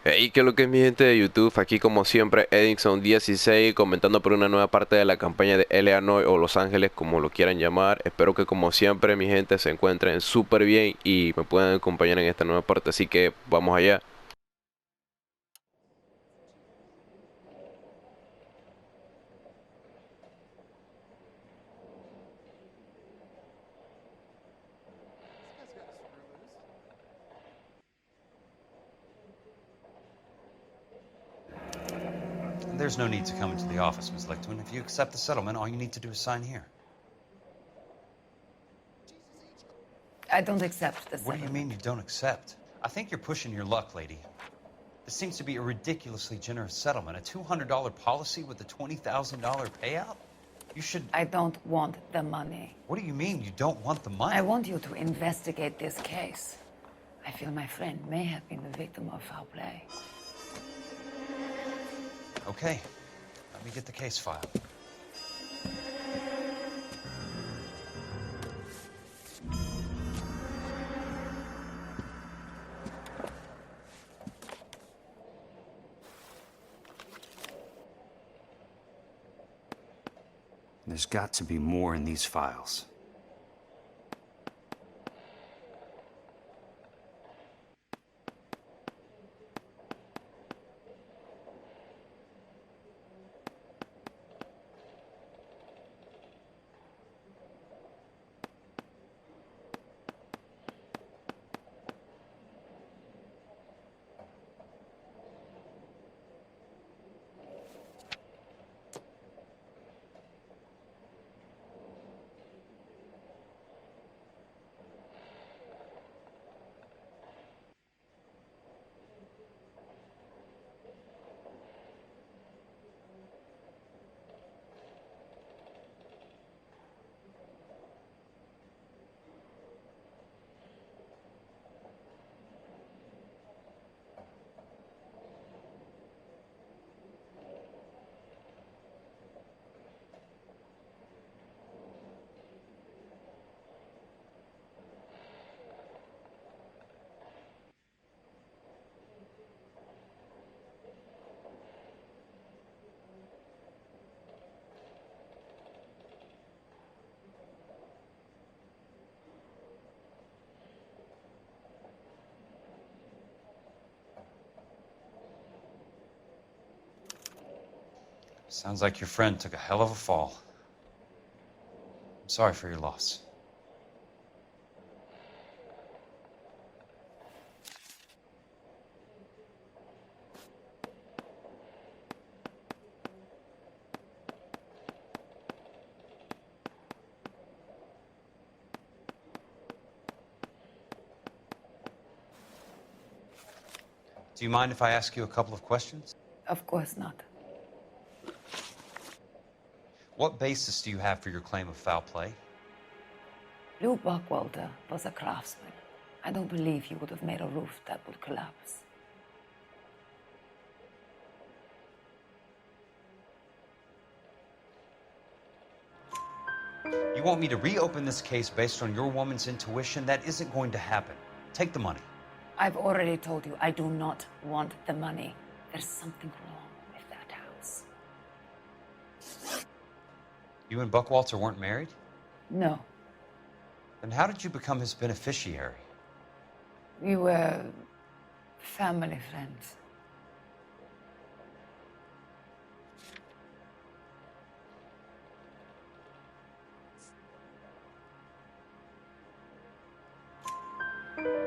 Hey, ¿qué es lo que es mi gente de YouTube? Aquí como siempre Edinson16 comentando por una nueva parte de la campaña de L.A.NOIRE o Los Ángeles como lo quieran llamar. Espero que como siempre mi gente se encuentren súper bien y me puedan acompañar en esta nueva parte, así que vamos allá. There's no need to come into the office, Ms. Lichtman. If you accept the settlement, all you need to do is sign here. I don't accept the What do you settlement. mean you don't accept? I think you're pushing your luck, lady. This seems to be a ridiculously generous settlement. A $200 policy with a $20,000 payout? You should... I don't want the money. What do you mean you don't want the money? I want you to investigate this case. I feel my friend may have been the victim of foul play. Okay. Let me get the case file. There's got to be more in these files. Sounds like your friend took a hell of a fall. I'm sorry for your loss. Do you mind if I ask you a couple of questions? Of course not. What basis do you have for your claim of foul play? Lou Buckwalter was a craftsman. I don't believe he would have made a roof that would collapse. You want me to reopen this case based on your woman's intuition? That isn't going to happen. Take the money. I've already told you I do not want the money. There's something wrong with that house. You and Buckwalter weren't married? No, Then how did you become his beneficiary? we were family friends.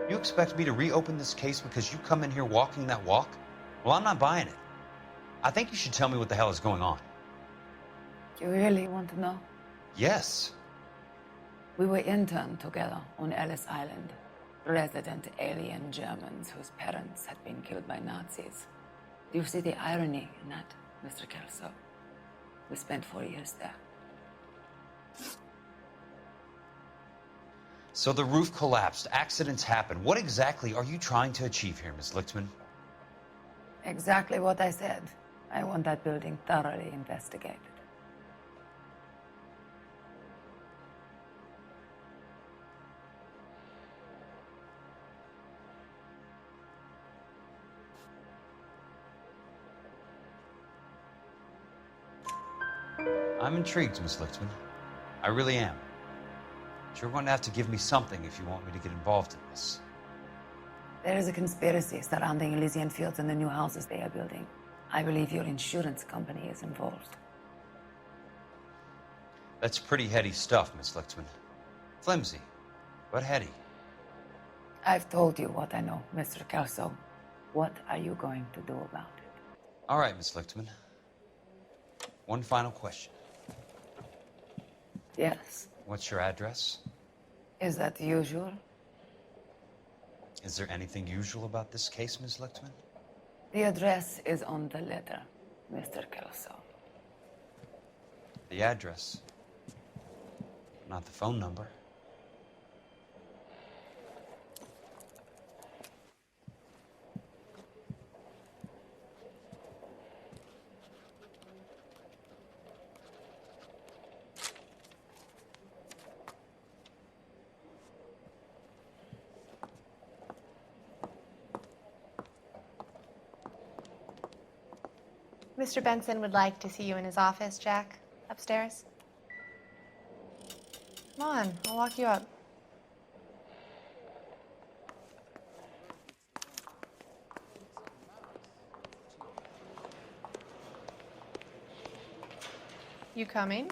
You expect me to reopen this case because you come in here walking that walk? Well, I'm not buying it. I think you should tell me what the hell is going on. You really want to know? Yes. We were interned together on Ellis Island, resident alien Germans whose parents had been killed by Nazis. Do you see the irony in that, Mr. Kelso? We spent 4 years there. So the roof collapsed, accidents happen. What exactly are you trying to achieve here, Miss Lichtman? Exactly what I said. I want that building thoroughly investigated. I'm intrigued, Miss Lichtman. I really am. But you're going to have to give me something if you want me to get involved in this. There is a conspiracy surrounding Elysian Fields and the new houses they are building. I believe your insurance company is involved. That's pretty heady stuff, Miss Lichtman. Flimsy, but heady. I've told you what I know, Mr. Kelso. What are you going to do about it? All right, Miss Lichtman. One final question. Yes. What's your address? Is that usual? Is there anything usual about this case, Miss Lichtman? The address is on the letter, Mr. Kelso. The address, not the phone number. Mr. Benson would like to see you in his office, Jack. Upstairs. Come on, I'll walk you up. You coming?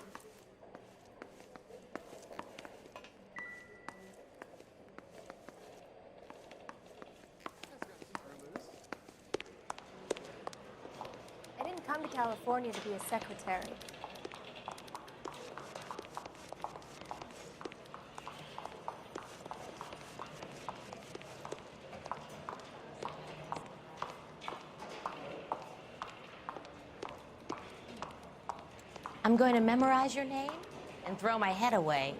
I didn't come to California to be a secretary. I'm going to memorize your name and throw my head away.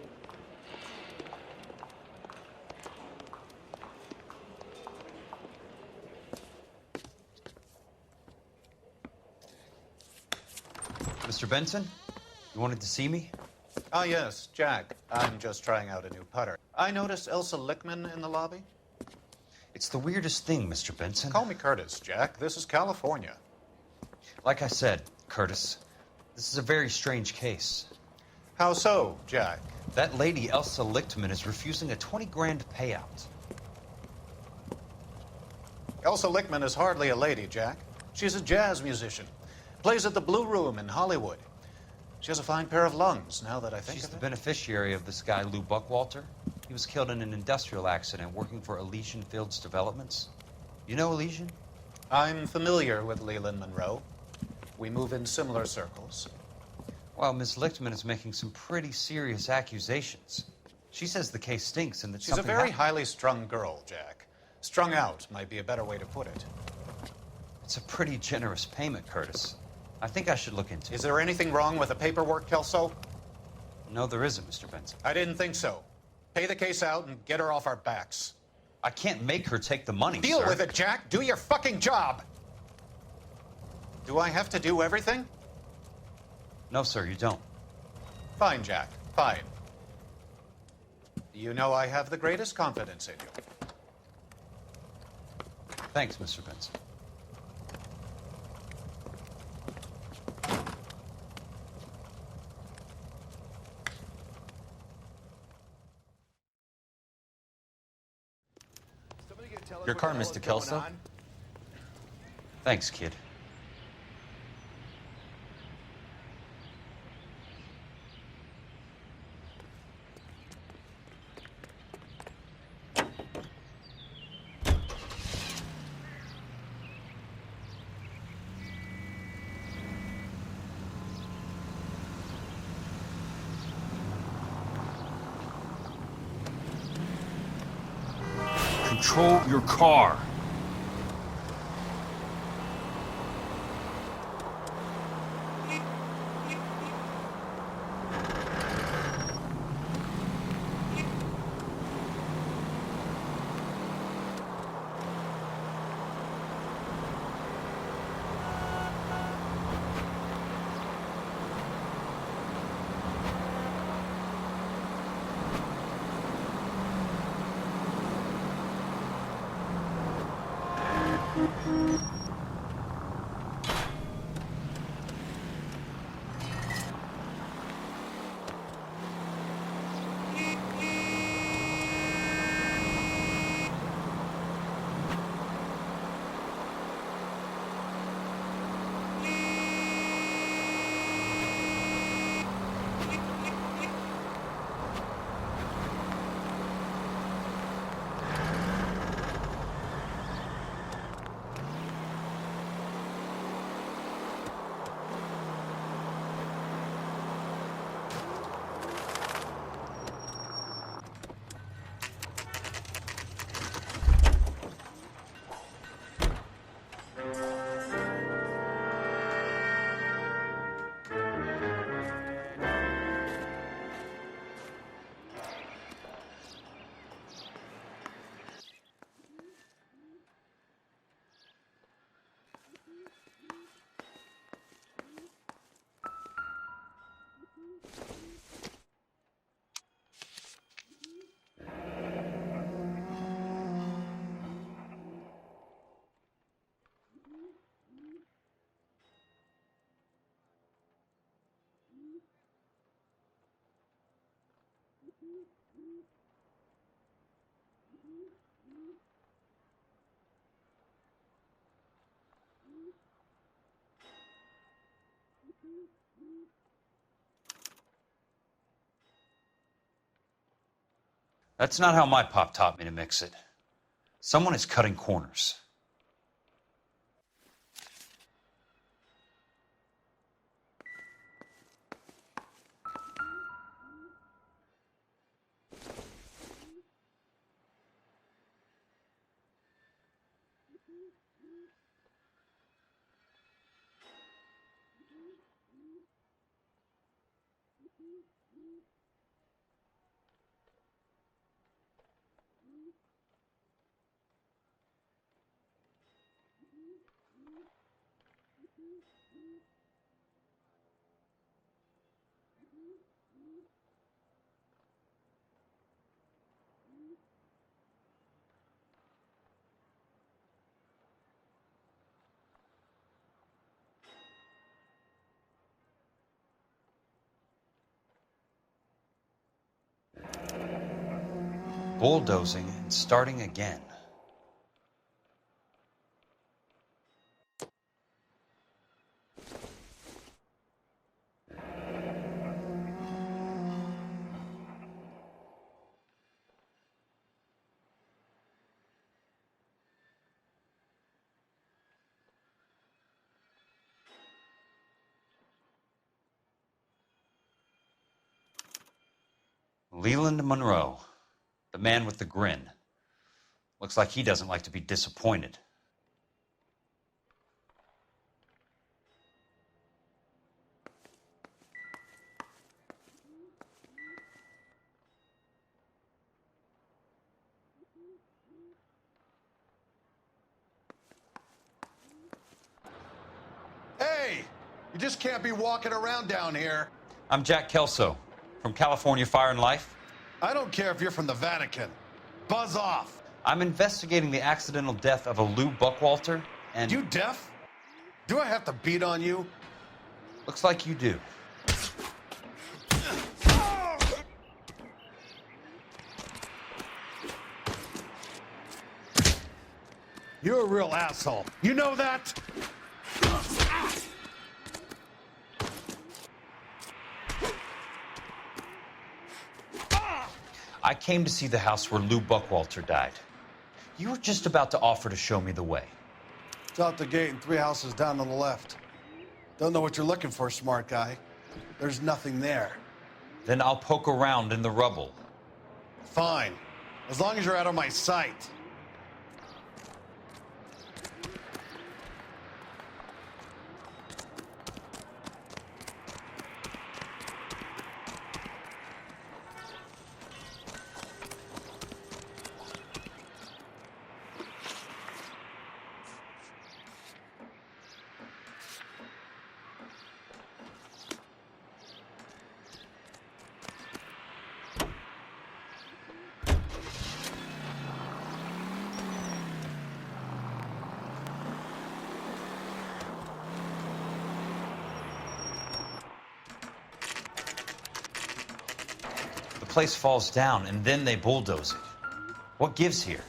Mr. Benson, you wanted to see me? Ah, yes, Jack. I'm just trying out a new putter. I noticed Elsa Lichtman in the lobby. It's the weirdest thing, Mr. Benson. Call me Curtis, Jack. This is California. Like I said, Curtis, this is a very strange case. How so, Jack? That lady, Elsa Lichtman, is refusing a 20 grand payout. Elsa Lichtman is hardly a lady, Jack. She's a jazz musician. Plays at the Blue Room in Hollywood. She has a fine pair of lungs, now that I think She's of the it. beneficiary of this guy, Lou Buckwalter. He was killed in an industrial accident working for Elysian Fields Developments. You know Elysian? I'm familiar with Leland Monroe. We move in similar circles. Well, Miss Lichtman is making some pretty serious accusations. She says the case stinks and that She's a very highly strung girl, Jack. Strung out might be a better way to put it. It's a pretty generous payment, Curtis. I think I should look into it. Is there anything wrong with the paperwork, Kelso? No, there isn't, Mr. Benson. I didn't think so. Pay the case out and get her off our backs. I can't make her take the money, Deal sir. with it, Jack. Do your fucking job. Do I have to do everything? No, sir, you don't. Fine, Jack. Fine. You know I have the greatest confidence in you. Thanks, Mr. Benson. Your car, Mr. Kelso? Thanks, kid. Control your car. That's not how my pop taught me to mix it. Someone is cutting corners. Bulldozing and starting again. Leland Monroe, the man with the grin. Looks like he doesn't like to be disappointed. Hey, you just can't be walking around down here. I'm Jack Kelso, from California Fire and Life. I don't care if you're from the Vatican. Buzz off. I'm investigating the accidental death of a Lou Buckwalter, and... You deaf? Do I have to beat on you? Looks like you do. You're a real asshole. You know that? I came to see the house where Lou Buckwalter died. You were just about to offer to show me the way. It's out the gate and 3 houses down on the left. Don't know what you're looking for, smart guy. There's nothing there. Then I'll poke around in the rubble. Fine. As long as you're out of my sight. The place falls down, and then they bulldoze it. What gives here?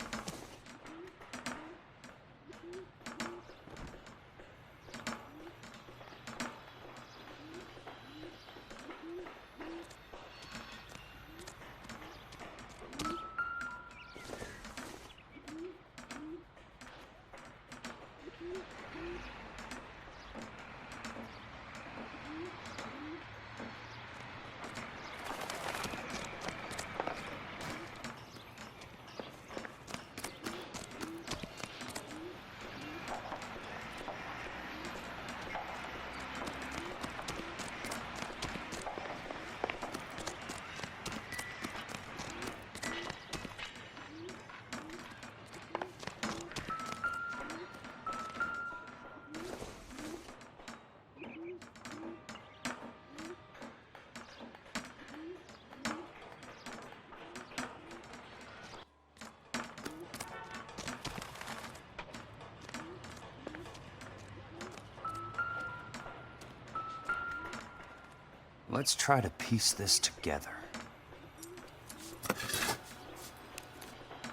Let's try to piece this together.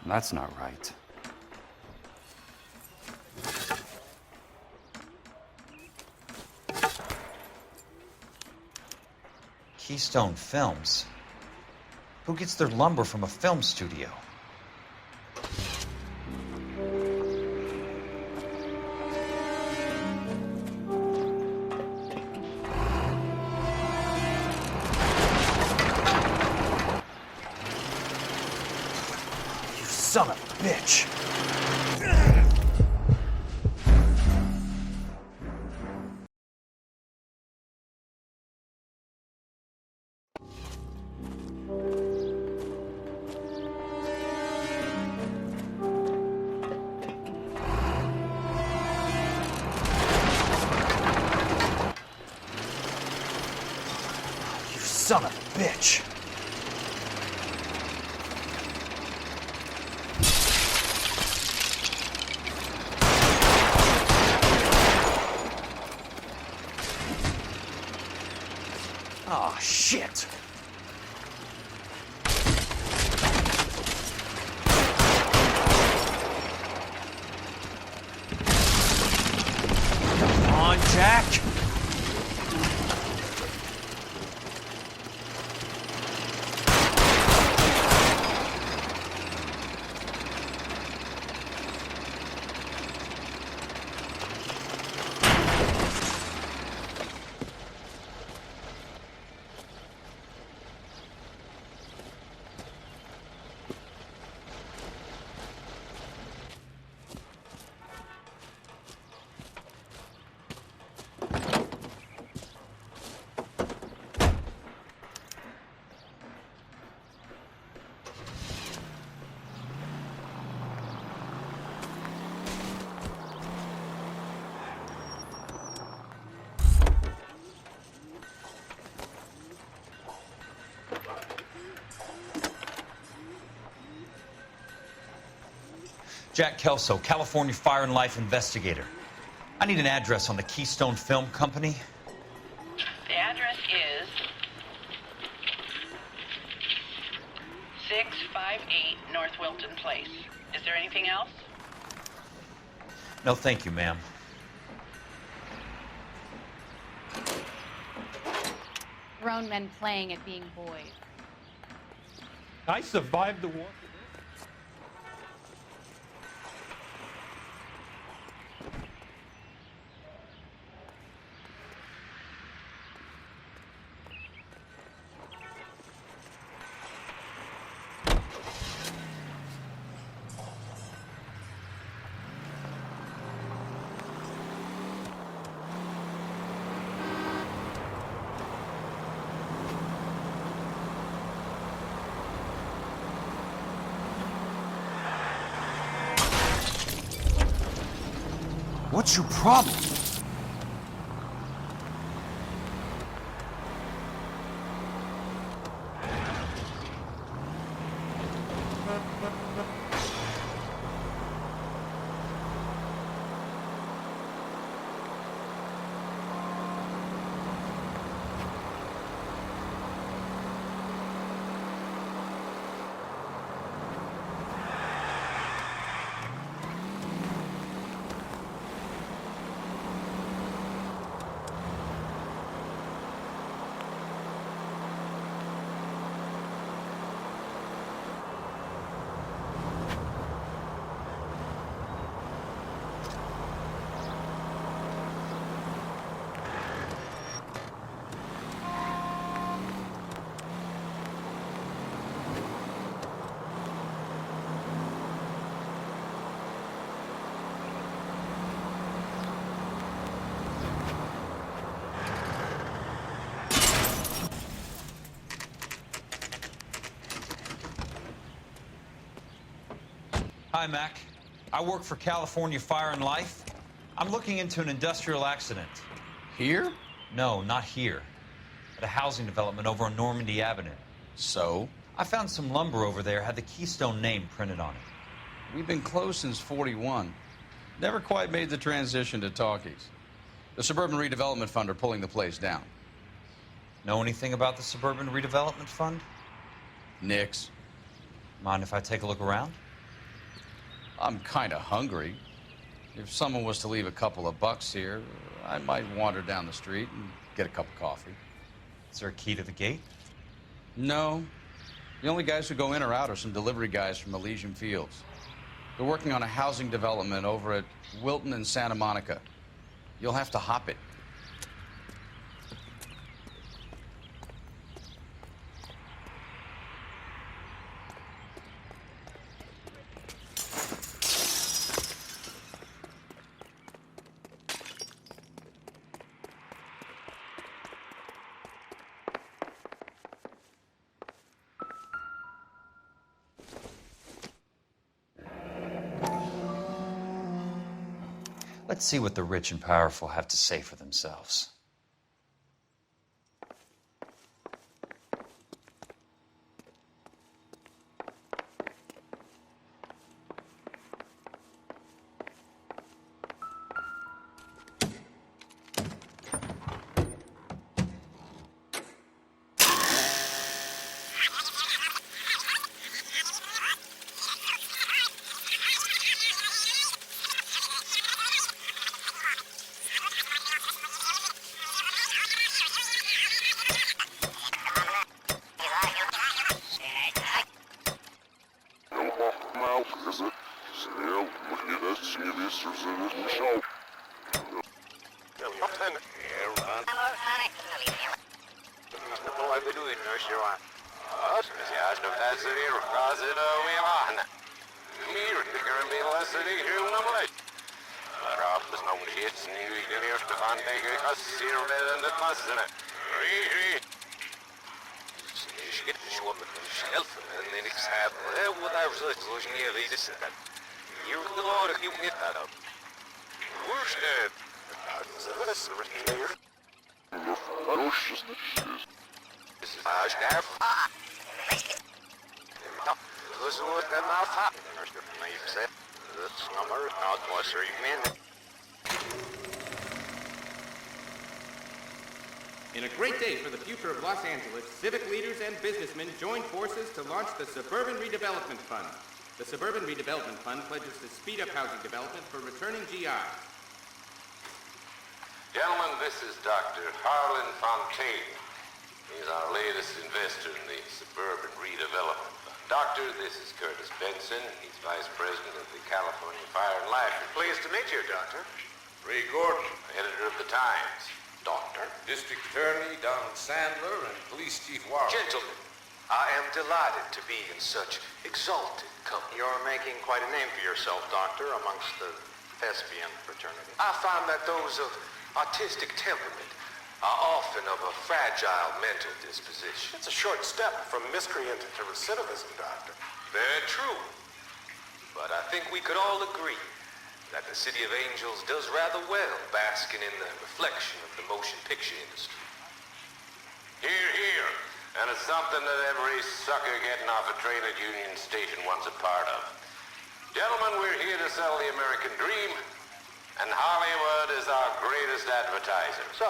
That's not right. Keystone Films? Who gets their lumber from a film studio? You son of a bitch! Son of a bitch. Oh, shit. Come on, Jack. Jack Kelso, California Fire and Life investigator. I need an address on the Keystone Film Company. The address is 658 North Wilton Place. Is there anything else? No, thank you, ma'am. Grown men playing at being boys. I survived the war. What's your problem? Hi, Mac. I work for California Fire and Life. I'm looking into an industrial accident. Here? No, not here. At a housing development over on Normandy Avenue. So? I found some lumber over there, had the Keystone name printed on it. We've been closed since '41. Never quite made the transition to talkies. The Suburban Redevelopment Fund are pulling the place down. Know anything about the Suburban Redevelopment Fund? Nix. Mind if I take a look around? I'm kind of hungry. If someone was to leave a couple of bucks here, I might wander down the street and get a cup of coffee. Is there a key to the gate? No. The only guys who go in or out are some delivery guys from Elysian Fields. They're working on a housing development over at Wilton and Santa Monica. You'll have to hop it. Let's see what the rich and powerful have to say for themselves. In a great day for the future of Los Angeles, civic leaders and businessmen joined forces to launch the Suburban Redevelopment Fund. The Suburban Redevelopment Fund pledges to speed up housing development for returning GIs. Gentlemen, this is Dr. Harlan Fontaine. He's our latest investor in the Suburban Redevelopment Fund. Doctor, this is Curtis Benson. He's Vice President of the California Fire and Life. Pleased to meet you, Doctor. Ray Gordon, editor of the Times. Doctor. District Attorney Donald Sandler and Police Chief Warren. Gentlemen, I am delighted to be in such exalted company. You're making quite a name for yourself, Doctor, amongst the thespian fraternity. I find that those of artistic temperament are often of a fragile mental disposition. It's a short step from miscreant to recidivism, Doctor. Very true. But I think we could all agree that the City of Angels does rather well basking in the reflection of the motion picture industry. Hear, hear. And it's something that every sucker getting off a train at Union Station wants a part of. Gentlemen, we're here to sell the American dream, and Hollywood is our greatest advertiser. So,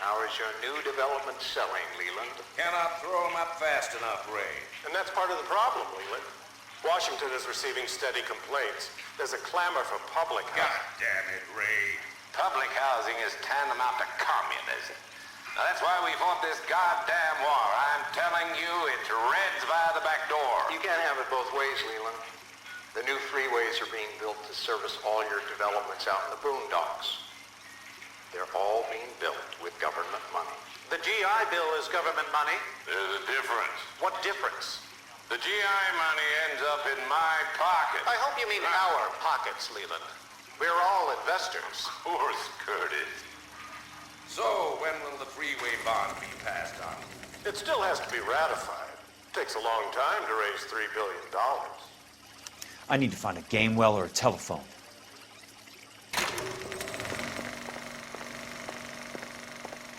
how is your new development selling, Leland? Cannot throw them up fast enough, Ray. And that's part of the problem, Leland. Washington is receiving steady complaints. There's a clamor for public housing. God damn it, Ray. Public housing is tantamount to communism. Now, that's why we fought this goddamn war. I'm telling you, it's Reds via the back door. You can't have it both ways, Leland. The new freeways are being built to service all your developments out in the boondocks. They're all being built with government money. The GI Bill is government money. There's a difference. What difference? The GI money ends up in my pocket. I hope you mean our pockets, Leland. We're all investors. Of course, Curtis. So, when will the freeway bond be passed on? It still has to be ratified. It takes a long time to raise $3 billion. I need to find a game well or a telephone.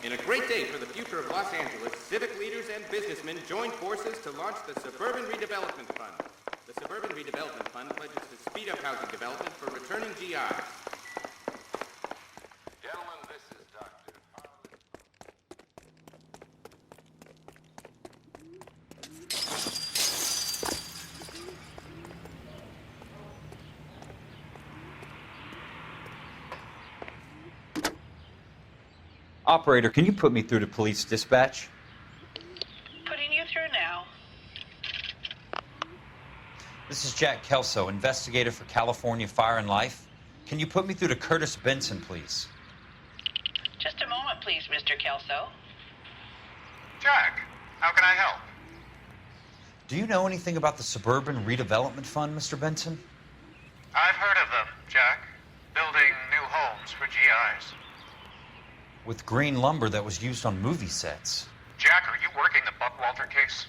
In a great day for the future of Los Angeles, civic leaders and businessmen joined forces to launch the Suburban Redevelopment Fund. The Suburban Redevelopment Fund pledges to speed up housing development for returning GIs. Gentlemen, this is Dr. Harlan. Operator, can you put me through to police dispatch? Putting you through now. is Jack Kelso, investigator for California Fire and Life. Can you put me through to Curtis Benson, please? Just a moment, please, Mr. Kelso. Jack, how can I help? Do you know anything about the Suburban Redevelopment Fund, Mr. Benson? I've heard of them, Jack. Building new homes for GIs. With green lumber that was used on movie sets. Jack, are you working the Buckwalter case?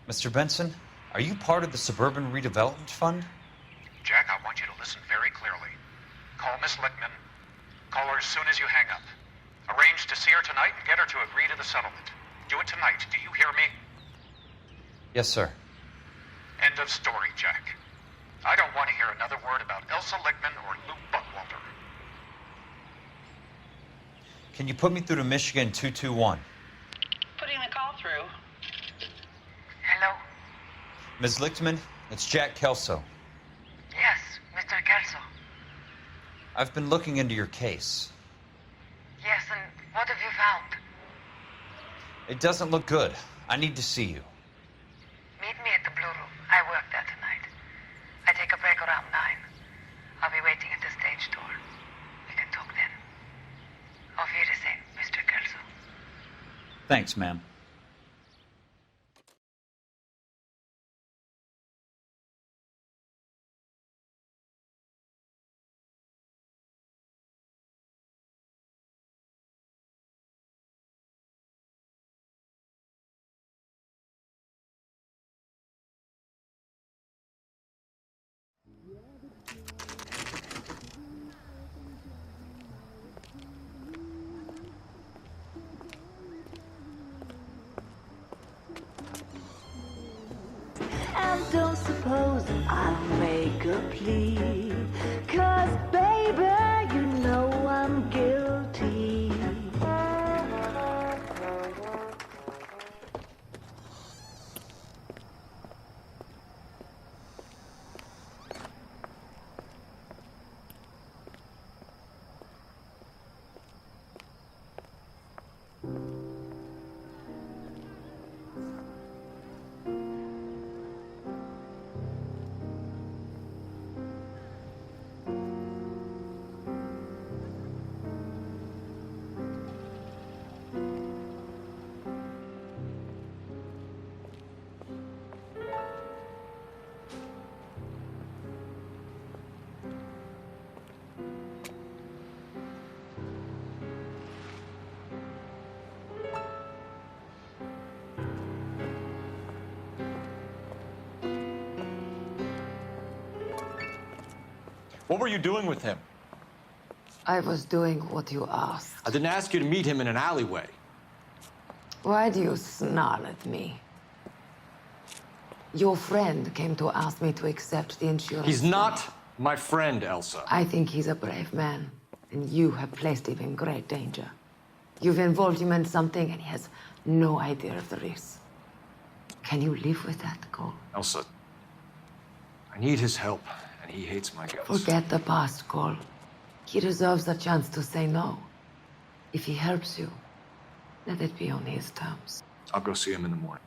Mr. Benson, are you part of the Suburban Redevelopment Fund? Jack, I want you to listen very clearly. Call Miss Lickman. Call her as soon as you hang up. Arrange to see her tonight and get her to agree to the settlement. Do it tonight. Do you hear me? Yes, sir. End of story, Jack. I don't want to hear another word about Elsa Lickman or Luke Buckwalter. Can you put me through to Michigan 221? Putting the call through. Hello? Ms. Lichtman, it's Jack Kelso. Yes, Mr. Kelso. I've been looking into your case. Yes, and what have you found? It doesn't look good. I need to see you. Meet me at the Blue Room. I work there tonight. I take a break around 9. I'll be waiting at the stage door. We can talk then. Auf Wiedersehen, Mr. Kelso. Thanks, ma'am. And don't suppose I'll make a plea, 'cause baby, you know I'm guilty. What were you doing with him? I was doing what you asked. I didn't ask you to meet him in an alleyway. Why do you snarl at me? Your friend came to ask me to accept the insurance. He's not my friend, Elsa. I think he's a brave man, and you have placed him in great danger. You've involved him in something, and he has no idea of the risk. Can you live with that, Cole? Elsa, I need his help, and he hates my guts. Forget the past, Cole. He deserves a chance to say no. If he helps you, let it be on his terms. I'll go see him in the morning.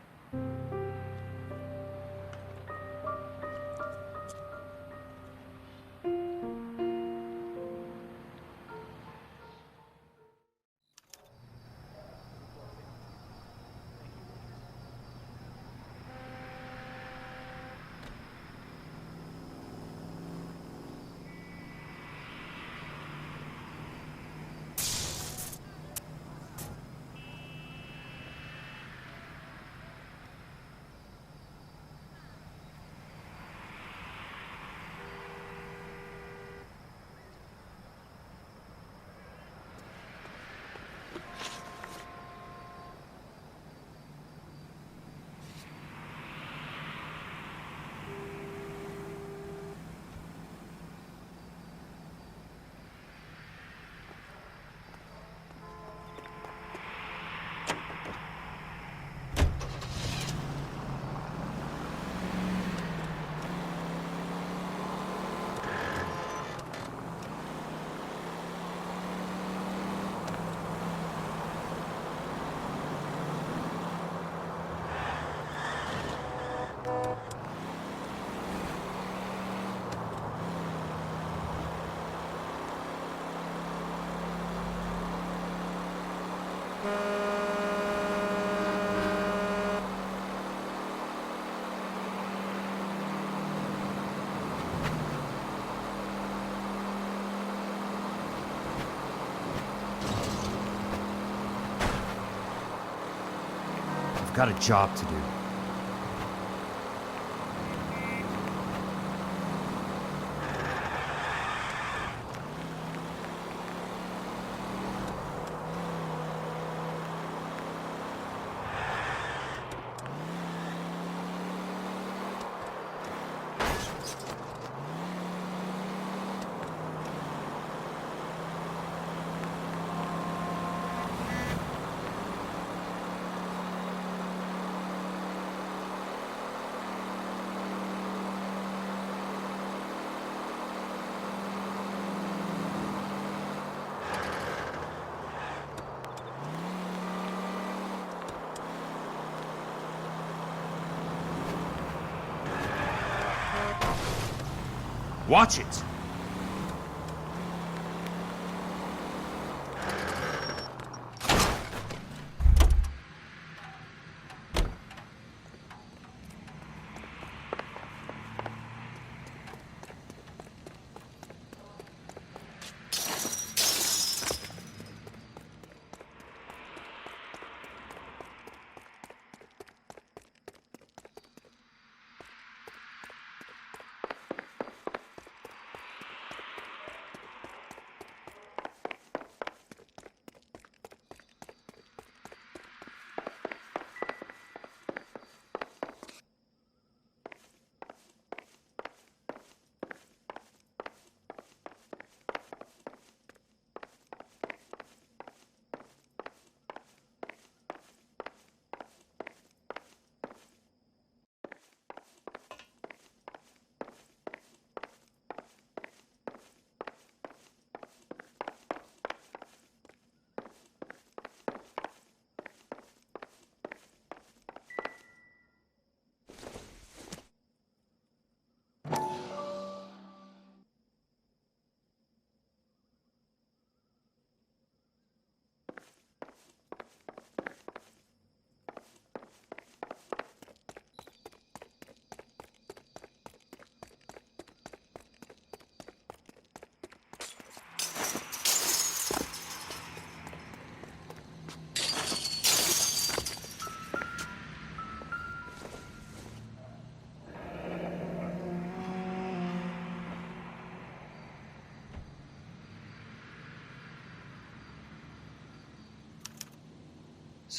I've got a job to do. Watch it!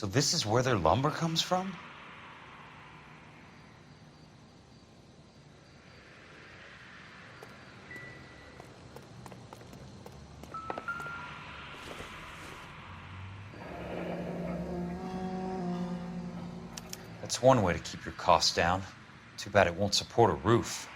So this is where their lumber comes from? That's one way to keep your costs down. Too bad it won't support a roof.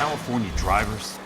California drivers.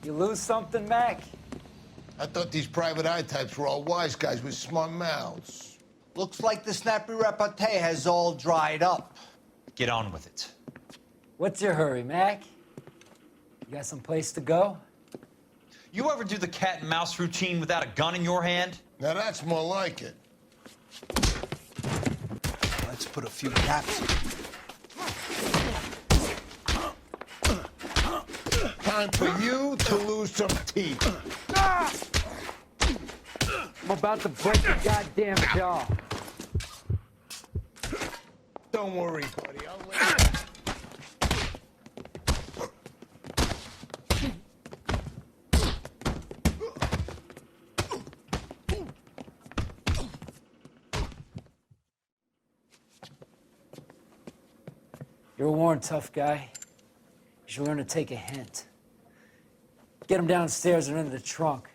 You lose something, Mac? I thought these private eye types were all wise guys with smart mouths. Looks like the snappy repartee has all dried up. Get on with it. What's your hurry, Mac? You got some place to go? You ever do the cat and mouse routine without a gun in your hand? Now that's more like it. Let's put a few caps in. Time for you to lose some teeth. I'm about to break your goddamn jaw. Don't worry, buddy. I'll let You're a worn, tough guy. You should learn to take a hint. Get him downstairs and into the trunk.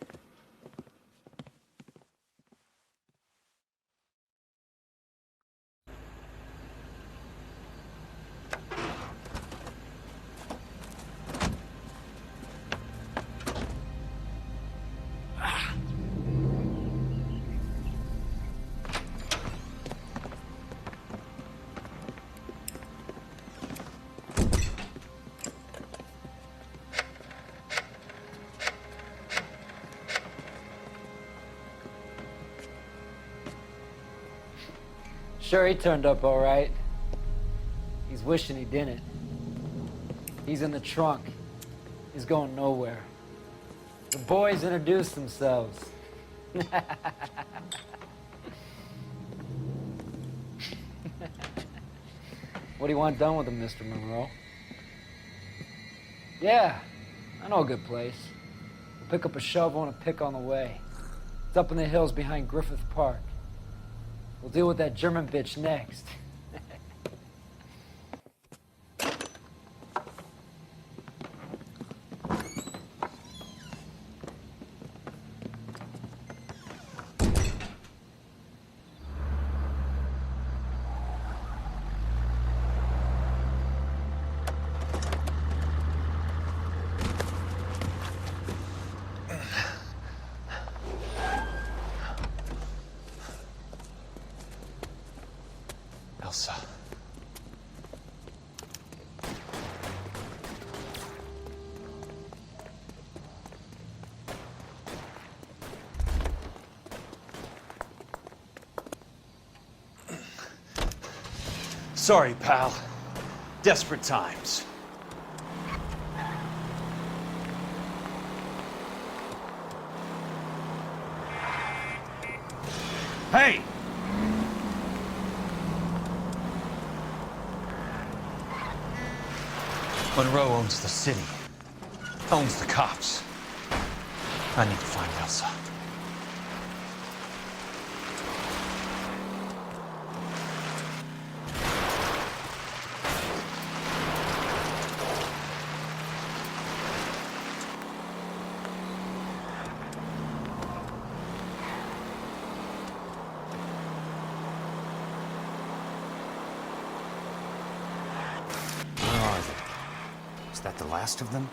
Sure, he turned up all right. He's wishing he didn't. He's in the trunk. He's going nowhere. The boys introduced themselves. What do you want done with him, Mr. Monroe? Yeah, I know a good place. We'll pick up a shovel and a pick on the way. It's up in the hills behind Griffith Park. We'll deal with that German bitch next. Elsa. Sorry, pal. Desperate times. Hey! Monroe owns the city. Owns the cops. I need to find Elsa. Where are they? Is that the last of them?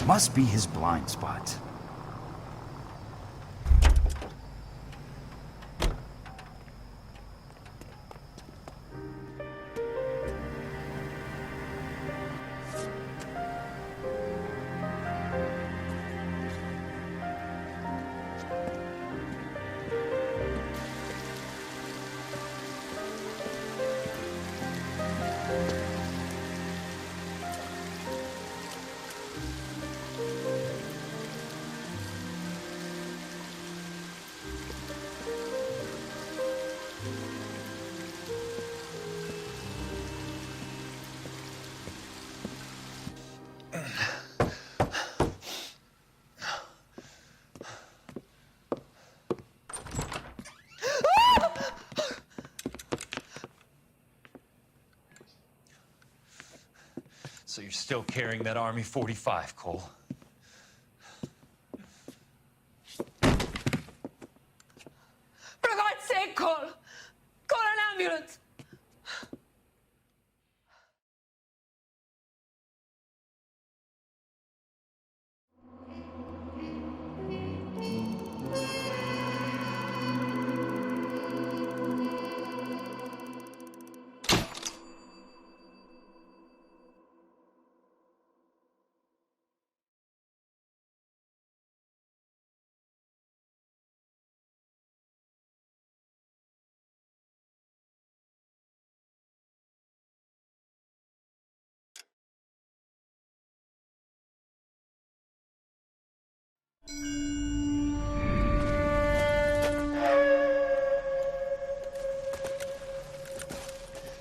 Must be his blind spot. So you're still carrying that Army 45, Cole? For God's sake, Cole! Call an ambulance!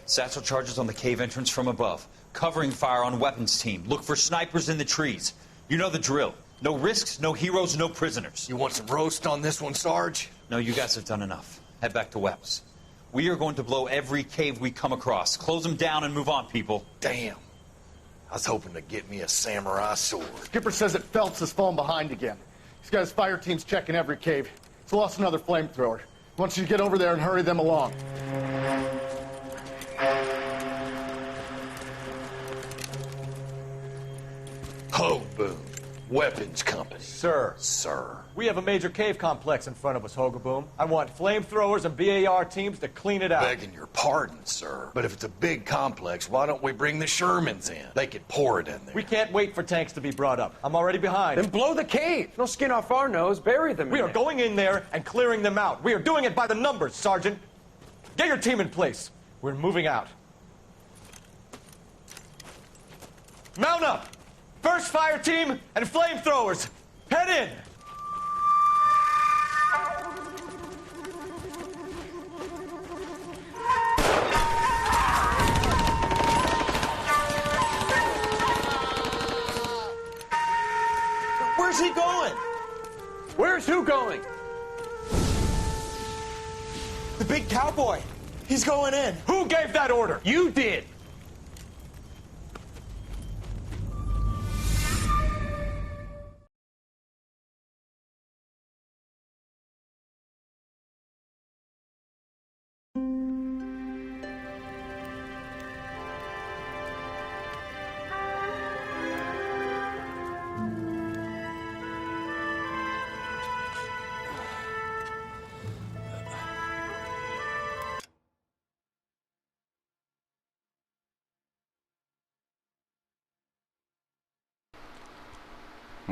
Satchel charges on the cave entrance from above. Covering fire on weapons team. Look for snipers in the trees. You know the drill. No risks, no heroes, no prisoners. You want some roast on this one, Sarge? No, you guys have done enough. Head back to Weps. We are going to blow every cave we come across. Close them down and move on, people. Damn. I was hoping to get me a samurai sword. Skipper says that Phelps has fallen behind again. He's got his fire teams checking every cave. He's lost another flamethrower. He wants you to get over there and hurry them along. Hoboom. Weapons Company. Sir. Sir. We have a major cave complex in front of us, Hogaboom. I want flamethrowers and BAR teams to clean it out. Begging your pardon, sir. But if it's a big complex, why don't we bring the Shermans in? They could pour it in there. We can't wait for tanks to be brought up. I'm already behind. Then blow the cave. No skin off our nose. Bury them. We are going in there and clearing them out. We are doing it by the numbers, Sergeant. Get your team in place. We're moving out. Mount up! First fire team and flamethrowers. Head in! going? The big cowboy. He's going in. Who gave that order? You did.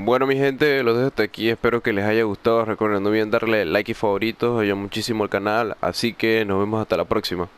Bueno, mi gente, los dejo hasta aquí, espero que les haya gustado. Recuerden, no olviden darle like y favoritos, ayuda muchísimo al canal, así que nos vemos hasta la próxima.